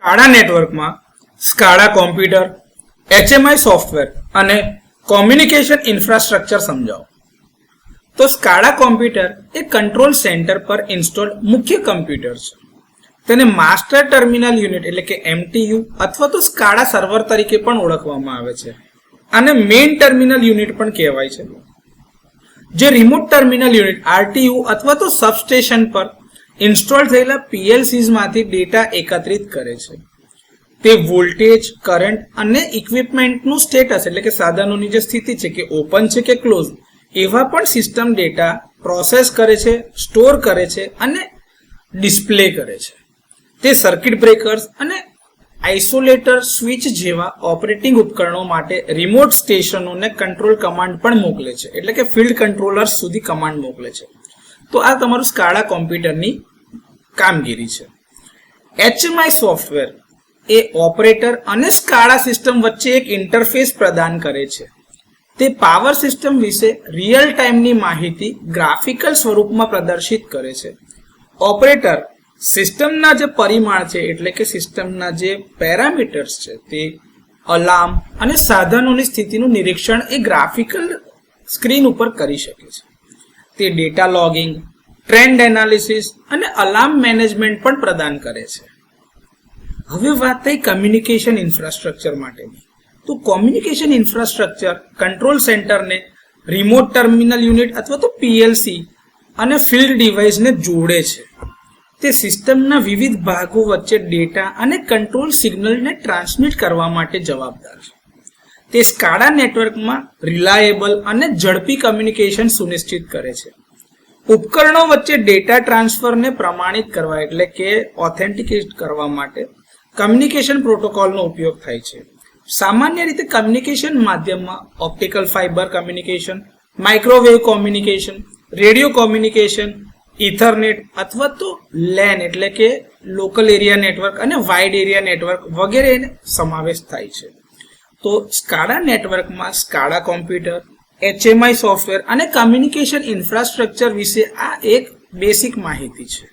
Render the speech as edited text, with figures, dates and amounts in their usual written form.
SCADA નેટવર્કમાં SCADA computer, HMI software અને communication infrastructure સમજાવો. તો સ્કાડા કોમ્પ્યુટર એ કંટ્રોલ સેન્ટર પર ઇન્સ્ટોલ મુખ્ય કમ્પ્યુટર છે. તેને માસ્ટર ટર્મિનલ યુનિટ એટલે કે MTU અથવા તો સ્કાડા સર્વર તરીકે પણ ઓળખવામાં આવે છે. આને મેઇન ટર્મિનલ યુનિટ પણ કહેવાય છે, જે રિમોટ ટર્મિનલ યુનિટ RTU અથવા તો સબસ્ટેશન પર ઇન્સ્ટોલ થયેલા PLCs માંથી ડેટા એકત્રિત કરે છે. તે વોલ્ટેજ, કરંટ અને ઇક્વિપમેન્ટનું સ્ટેટસ એટલે કે સાધનોની જે સ્થિતિ છે કે ઓપન છે કે ક્લોઝ એવા પણ સિસ્ટમ ડેટા પ્રોસેસ કરે છે, સ્ટોર કરે છે અને ડિસ્પ્લે કરે છે. તે સર્કિટ બ્રેકર્સ અને આઇસોલેટર સ્વિચ જેવા ઓપરેટિંગ ઉપકરણો માટે રિમોટ સ્ટેશનોને કંટ્રોલ કમાન્ડ પણ મોકલે છે, એટલે કે ફિલ્ડ કંટ્રોલર્સ સુધી કમાન્ડ મોકલે છે. તો આ તમારું સ્કાડા કોમ્પ્યુટરની કામગીરી છે. HMI સોફ્ટવેર એ ઓપરેટર અને સ્કાડા સિસ્ટમ વચ્ચે એક ઇન્ટરફેસ પ્રદાન કરે છે. તે પાવર સિસ્ટમ વિશે રિયલ ટાઈમની માહિતી ગ્રાફિકલ સ્વરૂપમાં પ્રદર્શિત કરે છે. ઓપરેટર સિસ્ટમના જે પરિમાણ છે એટલે કે સિસ્ટમના જે પેરામીટર્સ છે તે અલાર્મ અને સાધનોની સ્થિતિનું નિરીક્ષણ એ ગ્રાફિકલ સ્ક્રીન ઉપર કરી શકે છે. તે ડેટા લોગિંગ, ટ્રેન્ડ એનાલિસિસ અને અલાર્મ મેનેજમેન્ટ પણ પ્રદાન કરે છે. હવે વાત થઈ કમ્યુનિકેશન ઇન્ફ્રાસ્ટ્રક્ચર માટેની. તો કોમ્યુનિકેશન ઇન્ફ્રાસ્ટ્રક્ચર કંટ્રોલ સેન્ટરને રિમોટ ટર્મિનલ યુનિટ અથવા તો PLC અને ફિલ્ડ ડિવાઇસને જોડે છે. તે સિસ્ટમના વિવિધ ભાગો વચ્ચે ડેટા અને કંટ્રોલ સિગ્નલને ટ્રાન્સમિટ કરવા માટે જવાબદાર છે. તે સ્કાડા નેટવર્કમાં રિલાયેબલ અને ઝડપી કમ્યુનિકેશન સુનિશ્ચિત કરે છે. ઉપકરણો વચ્ચે ડેટા ટ્રાન્સફરને પ્રમાણિત કરવા એટલે કે ઓથેન્ટિકેટ કરવા માટે કમ્યુનિકેશન પ્રોટોકોલનો ઉપયોગ થાય છે. સામાન્ય રીતે કમ્યુનિકેશન માધ્યમમાં optical fibre communication, microwave communication, radio communication, ethernet અથવા તો LAN એટલે કે લોકલ એરિયા નેટવર્ક અને વાઇડ એરિયા નેટવર્ક વગેરે સમાવેશ થાય છે. તો સ્કાડા નેટવર્કમાં સ્કાડા કોમ્પ્યુટર, HMI સોફ્ટવેર અને કમ્યુનિકેશન ઇન્ફ્રાસ્ટ્રક્ચર વિશે આ એક બેસિક માહિતી છે.